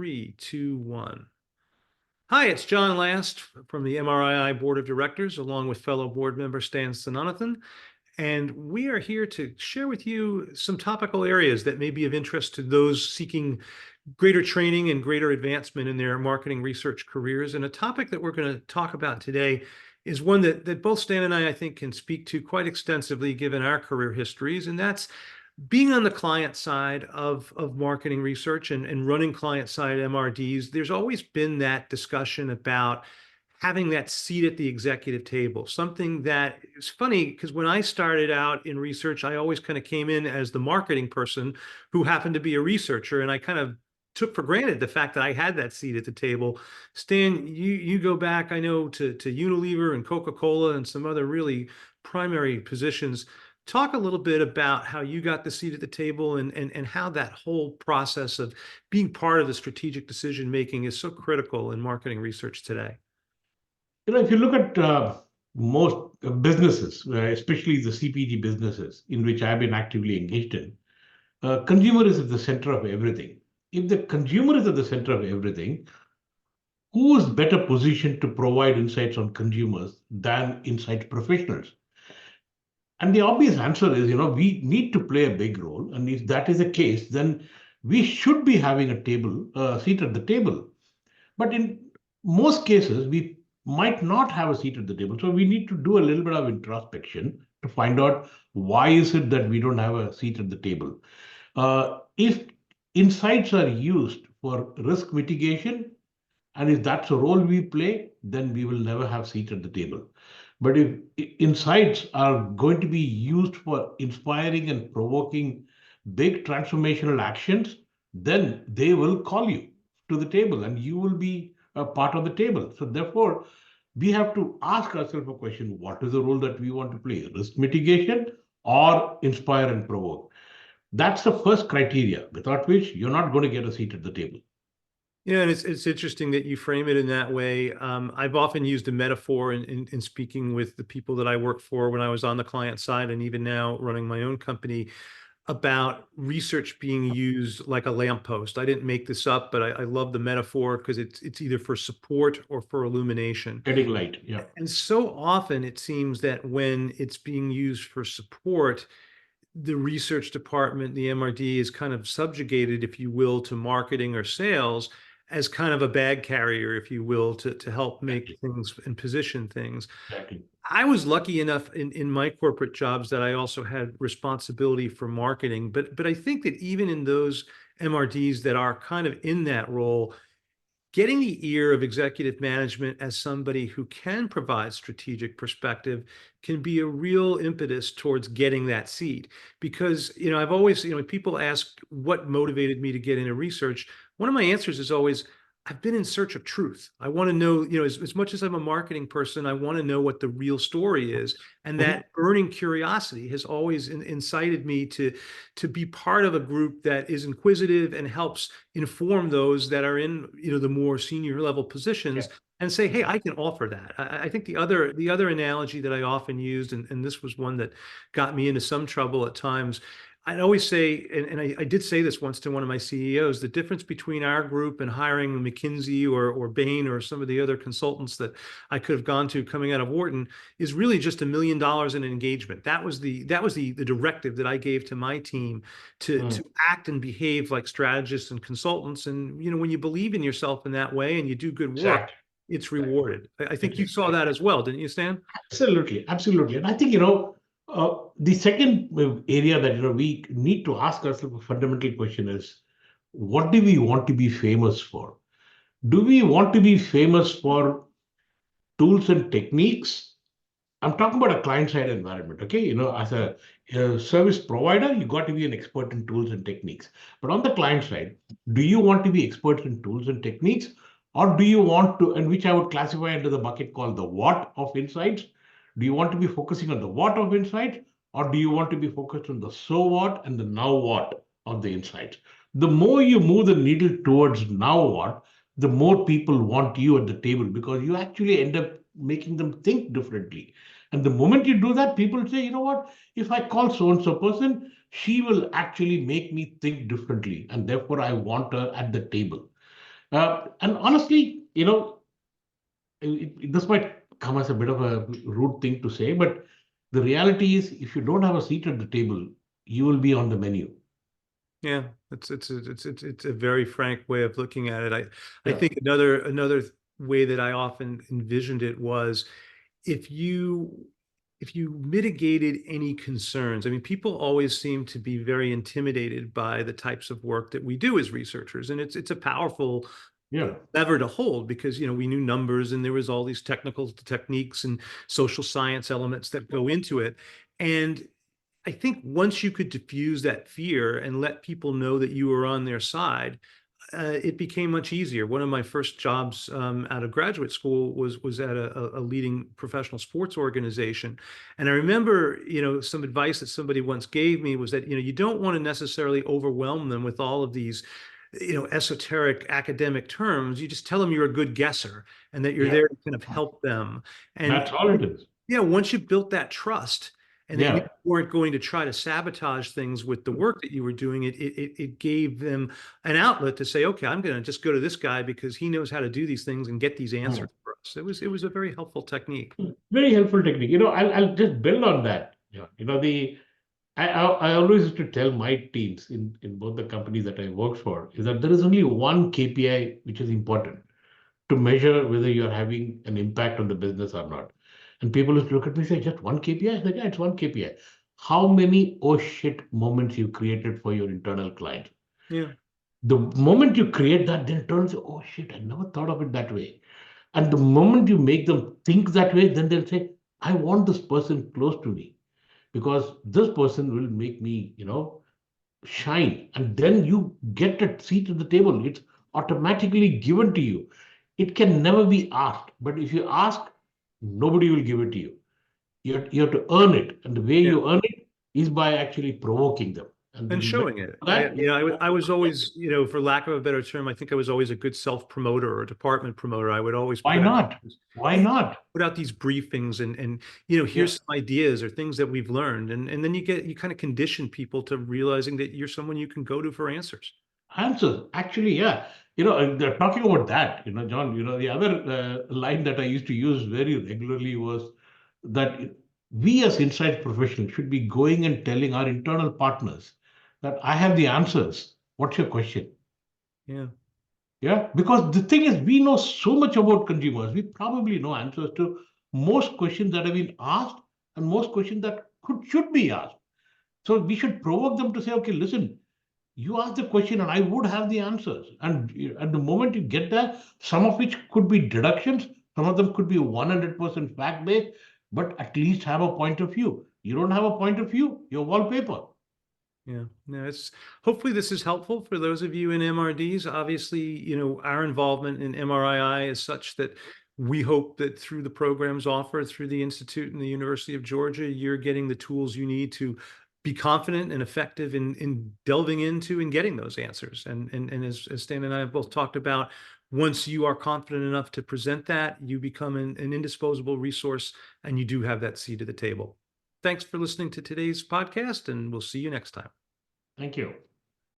Three, two, one. Hi, it's John Last from the MRII Board of Directors, along with fellow board member Sthanunathan. And we are here to share with you some topical areas that may be of interest to those seeking greater training and greater advancement in their marketing research careers. And a topic that we're going to talk about today is one that both Stan and I think, can speak to quite extensively given our career histories, and that's being on the client side of marketing research and running client side MRDs. There's always been that discussion about having that seat at the executive table, something that is funny because when I started out in research, I always kind of came in as the marketing person who happened to be a researcher, and I kind of took for granted the fact that I had that seat at the table. Stan, you go back, I know, to Unilever and Coca-Cola and some other really primary positions. Talk a little bit about how you got the seat at the table and how that whole process of being part of the strategic decision making is so critical in marketing research today. If you look at most businesses, especially the CPG businesses in which I've been actively engaged in, consumer is at the center of everything. If the consumer is at the center of everything, who is better positioned to provide insights on consumers than insight professionals? And the obvious answer is, we need to play a big role. And if that is the case, then we should be having a seat at the table. But in most cases, we might not have a seat at the table. So we need to do a little bit of introspection to find out why is it that we don't have a seat at the table. If insights are used for risk mitigation, and if that's a role we play, then we will never have seat at the table. But if insights are going to be used for inspiring and provoking big transformational actions, then they will call you to the table and you will be a part of the table. So therefore, we have to ask ourselves a question: what is the role that we want to play? Risk mitigation or inspire and provoke? That's the first criteria, without which you're not going to get a seat at the table. Yeah, and it's interesting that you frame it in that way. I've often used a metaphor in speaking with the people that I work for when I was on the client side, and even now running my own company, about research being used like a lamppost. I didn't make this up, but I love the metaphor because it's either for support or for illumination. Getting light, yeah. And so often it seems that when it's being used for support, the research department, the MRD, is kind of subjugated, if you will, to marketing or sales as kind of a bag carrier, if you will, to help make things and position things. Exactly. I was lucky enough in my corporate jobs that I also had responsibility for marketing, but I think that even in those MRDs that are kind of in that role, getting the ear of executive management as somebody who can provide strategic perspective can be a real impetus towards getting that seat. Because, I've always, when people ask what motivated me to get into research, one of my answers is always, I've been in search of truth. I want to know, as much as I'm a marketing person, I want to know what the real story is. And that burning curiosity has always incited me to be part of a group that is inquisitive and helps inform those that are in, the more senior level positions, and say, hey, I can offer that. I think the other analogy that I often used, and this was one that got me into some trouble at times, I'd always say, and I did say this once to one of my CEOs, the difference between our group and hiring McKinsey or Bain or some of the other consultants that I could have gone to coming out of Wharton is really just $1 million in engagement. That was the directive that I gave to my team to act and behave like strategists and consultants. And when you believe in yourself in that way and you do good work, it's rewarded. I think you saw that as well, didn't you, Stan? Absolutely, absolutely. And I think the second area that we need to ask ourselves a fundamental question is, what do we want to be famous for? Do we want to be famous for tools and techniques? I'm talking about a client-side environment, okay? As a service provider, you got to be an expert in tools and techniques. But on the client side, do you want to be expert in tools and techniques, or do you want to, and which I would classify under the bucket called the what of insights? Do you want to be focusing on the what of insight, or do you want to be focused on the so what and the now what of the insights? The more you move the needle towards now what, the more people want you at the table, because you actually end up making them think differently. And the moment you do that, people say, you know what, if I call so-and-so person, she will actually make me think differently. And therefore, I want her at the table. And honestly, this might come as a bit of a rude thing to say, but the reality is, if you don't have a seat at the table, you will be on the menu. Yeah, it's a very frank way of looking at it. I Yeah, think another way that I often envisioned it was if you if you mitigated any concerns. I mean, people always seem to be very intimidated by the types of work that we do as researchers, and it's a powerful yeah. lever to hold because we knew numbers and there was all these technical techniques and social science elements that go into it. And I think once you could diffuse that fear and let people know that you were on their side, it became much easier. One of my first jobs out of graduate school was at a leading professional sports organization, and I remember, some advice that somebody once gave me was that you don't want to necessarily overwhelm them with all of these, esoteric academic terms. You just tell them you're a good guesser and that you're Yeah, there to kind of help them. And that's all it is. yeah, once you built that trust and that you Yeah. weren't going to try to sabotage things with the work that you were doing, it gave them an outlet to say, okay, I'm going to just go to this guy because he knows how to do these things and get these Hmm. answers for us. It was a very helpful technique. Very helpful technique. I'll just build on that. Yeah. I always used to tell my teams in both the companies that I worked for is that there is only one KPI which is important to measure whether you're having an impact on the business or not. And people used to look at me and say, just one KPI? I said, yeah, it's one KPI. How many oh shit moments you created for your internal client? Yeah, The moment you create that, then it turns, oh shit, I never thought of it that way. And the moment you make them think that way, then they'll say, I want this person close to me because this person will make me, shine. And then you get a seat at the table. It's automatically given to you. It can never be asked. But if you ask, nobody will give it to you. You have to earn it. And the way yeah. you earn it is by actually provoking them. And And then when showing it. that, I was always, for lack of a better term, I think I was always a good self-promoter or department promoter. I would always why put out, not? Why hey, not? put out these briefings and Yeah. here's some ideas or things that we've learned. And then you kind of condition people to realizing that you're someone you can go to for answers. Answers. Actually, yeah. They're talking about that, John, the other line that I used to use very regularly was that we as inside professionals should be going and telling our internal partners that I have the answers. What's your question? Yeah. Yeah. Because the thing is, we know so much about consumers. We probably know answers to most questions that have been asked and most questions that should be asked. So we should provoke them to say, okay, listen, you ask the question and I would have the answers. And at the moment you get there, some of which could be deductions, some of them could be 100% fact based, but at least have a point of view. You don't have a point of view, you're wallpaper. Yeah, no, it's hopefully this is helpful for those of you in MRDs. Obviously, our involvement in MRII is such that we hope that through the programs offered through the Institute and the University of Georgia, you're getting the tools you need to be confident and effective in delving into and getting those answers. And as Stan and I have both talked about, once you are confident enough to present that, you become an indisposable resource and you do have that seat at the table. Thanks for listening to today's podcast, and we'll see you next time. Thank you.